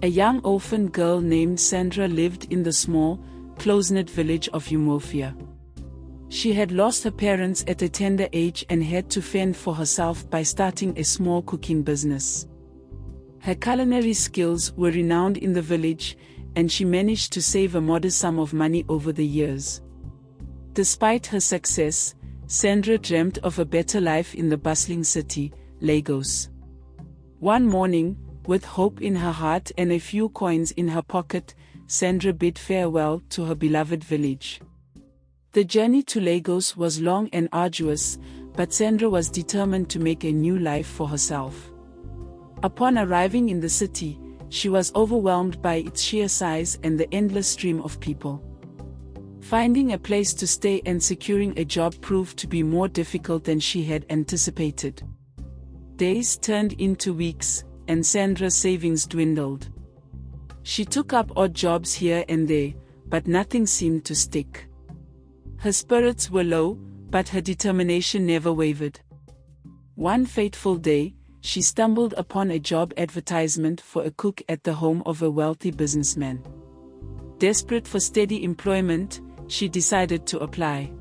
A young orphan girl named Sandra lived in the small, close-knit village of Umofia. She had lost her parents at a tender age and had to fend for herself by starting a small cooking business. Her culinary skills were renowned in the village, and she managed to save a modest sum of money over the years. Despite her success, Sandra dreamt of a better life in the bustling city, Lagos. One morning, with hope in her heart and a few coins in her pocket, Sandra bid farewell to her beloved village. The journey to Lagos was long and arduous, but Sandra was determined to make a new life for herself. Upon arriving in the city, she was overwhelmed by its sheer size and the endless stream of people. Finding a place to stay and securing a job proved to be more difficult than she had anticipated. Days turned into weeks, and Sandra's savings dwindled. She took up odd jobs here and there, but nothing seemed to stick. Her spirits were low, but her determination never wavered. One fateful day, she stumbled upon a job advertisement for a cook at the home of a wealthy businessman. Desperate for steady employment, she decided to apply.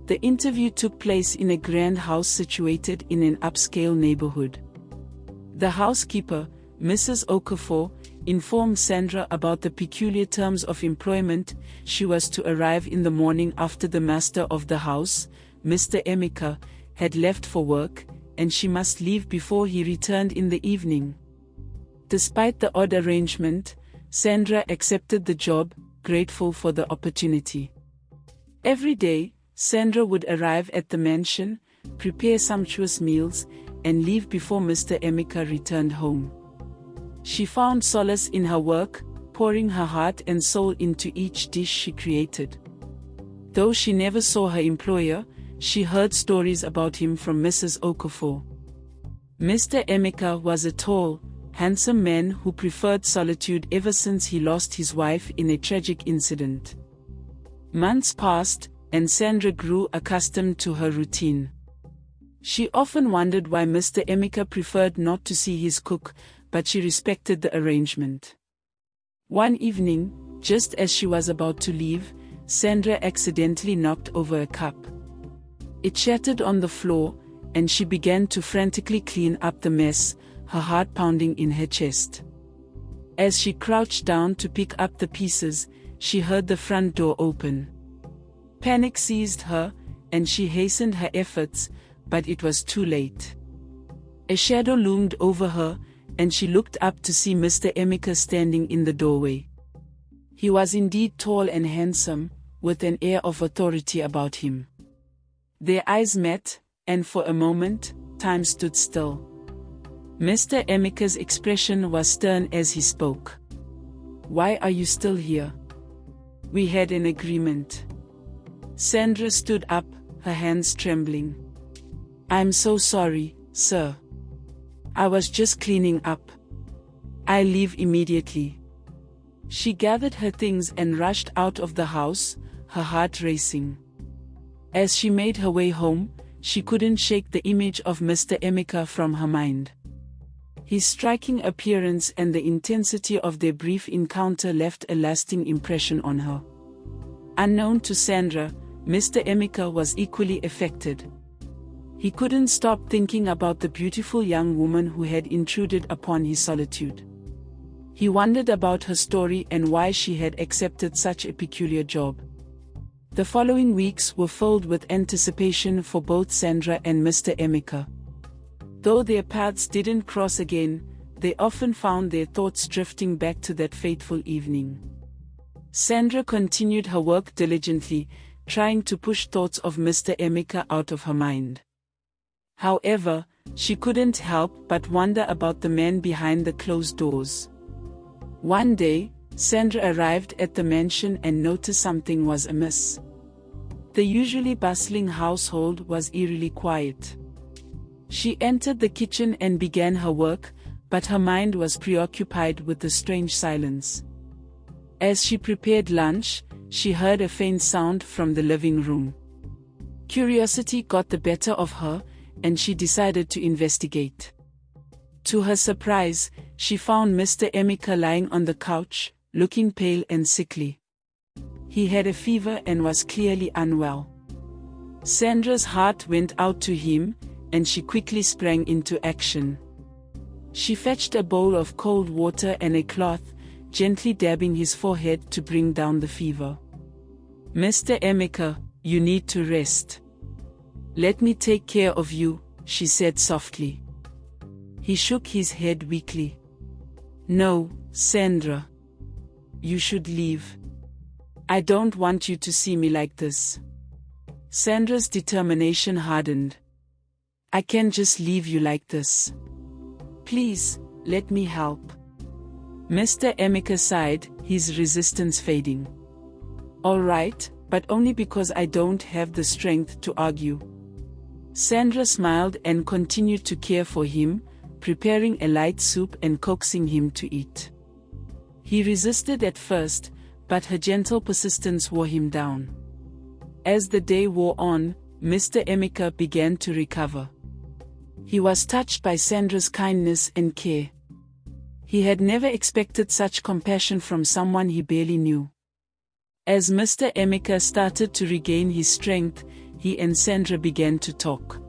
The interview took place in a grand house situated in an upscale neighborhood. The housekeeper, Mrs. Okafor, informed Sandra about the peculiar terms of employment. She was to arrive in the morning after the master of the house, Mr. Emica, had left for work, and she must leave before he returned in the evening. Despite the odd arrangement, Sandra accepted the job, grateful for the opportunity. Every day, Sandra would arrive at the mansion, prepare sumptuous meals, and leave before Mr. Emica returned home. She found solace in her work, pouring her heart and soul into each dish she created. Though she never saw her employer, she heard stories about him from Mrs. Okafor. Mr. Emica was a tall, handsome man who preferred solitude ever since he lost his wife in a tragic incident. Months passed, and Sandra grew accustomed to her routine. She often wondered why Mr. Emica preferred not to see his cook, but she respected the arrangement. One evening, just as she was about to leave, Sandra accidentally knocked over a cup. It shattered on the floor, and she began to frantically clean up the mess, her heart pounding in her chest. As she crouched down to pick up the pieces, she heard the front door open. Panic seized her, and she hastened her efforts, but it was too late. A shadow loomed over her, and she looked up to see Mr. Emica standing in the doorway. He was indeed tall and handsome, with an air of authority about him. Their eyes met, and for a moment, time stood still. Mr. Emica's expression was stern as he spoke. "Why are you still here? We had an agreement." Sandra stood up, her hands trembling. "I'm so sorry, sir. I was just cleaning up. I'll leave immediately." She gathered her things and rushed out of the house, her heart racing. As she made her way home, she couldn't shake the image of Mr. Emica from her mind. His striking appearance and the intensity of their brief encounter left a lasting impression on her. Unknown to Sandra, Mr. Emica was equally affected. He couldn't stop thinking about the beautiful young woman who had intruded upon his solitude. He wondered about her story and why she had accepted such a peculiar job. The following weeks were filled with anticipation for both Sandra and Mr. Emica. Though their paths didn't cross again, they often found their thoughts drifting back to that fateful evening. Sandra continued her work diligently, trying to push thoughts of Mr. Emica out of her mind. However, she couldn't help but wonder about the man behind the closed doors. One day, Sandra arrived at the mansion and noticed something was amiss. The usually bustling household was eerily quiet. She entered the kitchen and began her work, but her mind was preoccupied with the strange silence. As she prepared lunch, she heard a faint sound from the living room. Curiosity got the better of her, and she decided to investigate. To her surprise, she found Mr. Emica lying on the couch, looking pale and sickly. He had a fever and was clearly unwell. Sandra's heart went out to him, and she quickly sprang into action. She fetched a bowl of cold water and a cloth, gently dabbing his forehead to bring down the fever. "Mr. Emica, you need to rest. Let me take care of you," she said softly. He shook his head weakly. "No, Sandra. You should leave. I don't want you to see me like this." Sandra's determination hardened. "I can't just leave you like this. Please, let me help." Mr. Emica sighed, his resistance fading. "All right, but only because I don't have the strength to argue." Sandra smiled and continued to care for him, preparing a light soup and coaxing him to eat. He resisted at first, but her gentle persistence wore him down. As the day wore on, Mr. Emica began to recover. He was touched by Sandra's kindness and care. He had never expected such compassion from someone he barely knew. As Mr. Emica started to regain his strength, he and Sandra began to talk.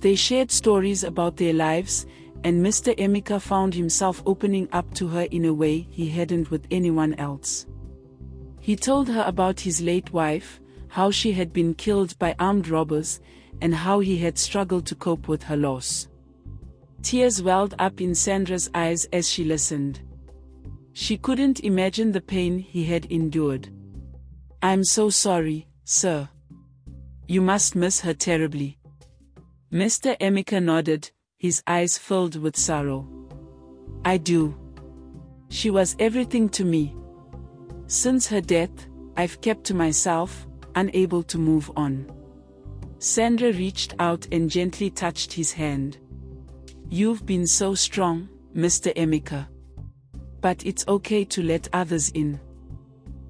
They shared stories about their lives, and Mr. Emica found himself opening up to her in a way he hadn't with anyone else. He told her about his late wife, how she had been killed by armed robbers, and how he had struggled to cope with her loss. Tears welled up in Sandra's eyes as she listened. She couldn't imagine the pain he had endured. "I'm so sorry, sir. You must miss her terribly." Mr. Emica nodded, his eyes filled with sorrow. "I do. She was everything to me. Since her death, I've kept to myself, unable to move on." Sandra reached out and gently touched his hand. "You've been so strong, Mr. Emica. But it's okay to let others in.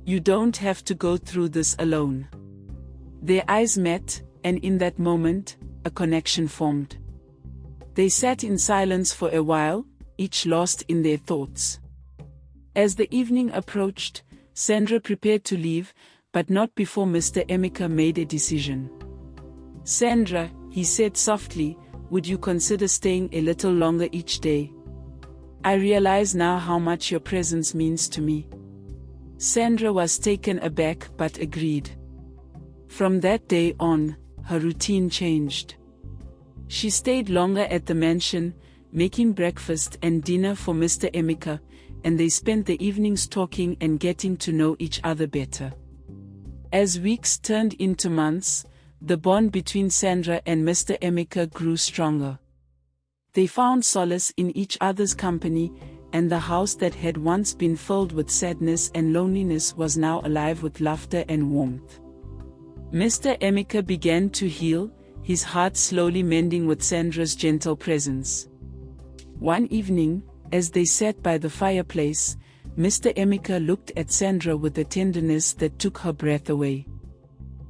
You don't have to go through this alone." Their eyes met, and in that moment, a connection formed. They sat in silence for a while, each lost in their thoughts. As the evening approached, Sandra prepared to leave, but not before Mr. Emica made a decision. "Sandra," he said softly, "would you consider staying a little longer each day? I realize now how much your presence means to me." Sandra was taken aback but agreed. From that day on, her routine changed. She stayed longer at the mansion, making breakfast and dinner for Mr. Emica, and they spent the evenings talking and getting to know each other better. As weeks turned into months, the bond between Sandra and Mr. Emica grew stronger. They found solace in each other's company, and the house that had once been filled with sadness and loneliness was now alive with laughter and warmth. Mr. Emica began to heal, his heart slowly mending with Sandra's gentle presence. One evening, as they sat by the fireplace, Mr. Emica looked at Sandra with a tenderness that took her breath away.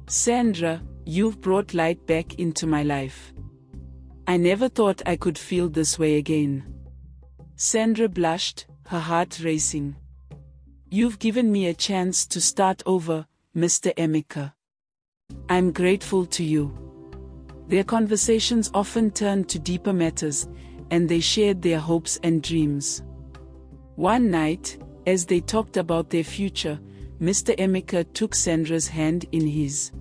"Sandra, you've brought light back into my life. I never thought I could feel this way again." Sandra blushed, her heart racing. "You've given me a chance to start over, Mr. Emica. I'm grateful to you." Their conversations often turned to deeper matters, and they shared their hopes and dreams. One night, as they talked about their future, Mr. Emica took Sandra's hand in his.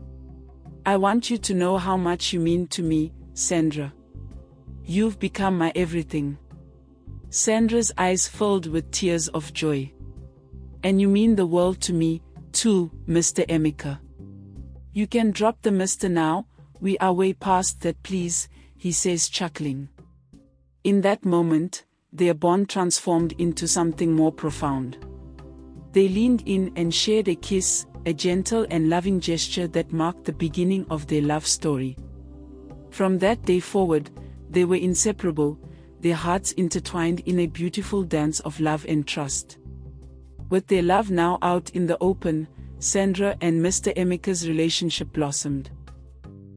"I want you to know how much you mean to me, Sandra. You've become my everything." Sandra's eyes filled with tears of joy. "And you mean the world to me, too, Mr. Emica." "You can drop the Mr. now, we are way past that, please," he says, chuckling. In that moment, their bond transformed into something more profound. They leaned in and shared a kiss, a gentle and loving gesture that marked the beginning of their love story. From that day forward, they were inseparable, their hearts intertwined in a beautiful dance of love and trust. With their love now out in the open, Sandra and Mr. Emica's relationship blossomed.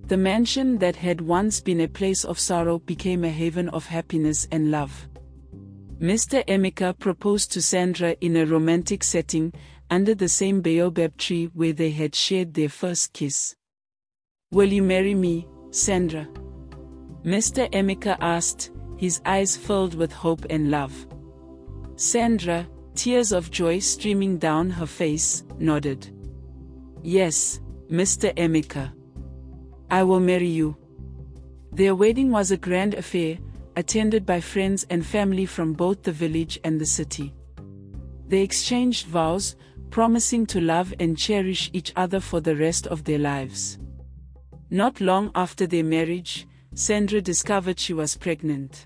The mansion that had once been a place of sorrow became a haven of happiness and love. Mr. Emica proposed to Sandra in a romantic setting, under the same baobab tree where they had shared their first kiss. "Will you marry me, Sandra?" Mr. Emica asked, his eyes filled with hope and love. Sandra, tears of joy streaming down her face, nodded. "Yes, Mr. Emica. I will marry you." Their wedding was a grand affair, attended by friends and family from both the village and the city. They exchanged vows, promising to love and cherish each other for the rest of their lives. Not long after their marriage, Sandra discovered she was pregnant.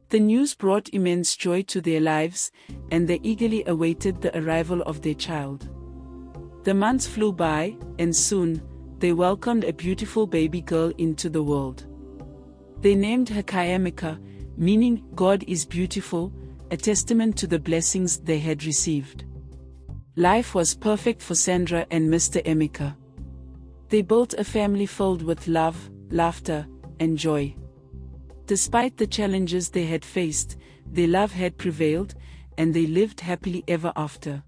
The news brought immense joy to their lives, and they eagerly awaited the arrival of their child. The months flew by, and soon, they welcomed a beautiful baby girl into the world. They named her Emica, meaning God is beautiful, a testament to the blessings they had received. Life was perfect for Sandra and Mr. Emica. They built a family filled with love, laughter, and joy. Despite the challenges they had faced, their love had prevailed, and they lived happily ever after.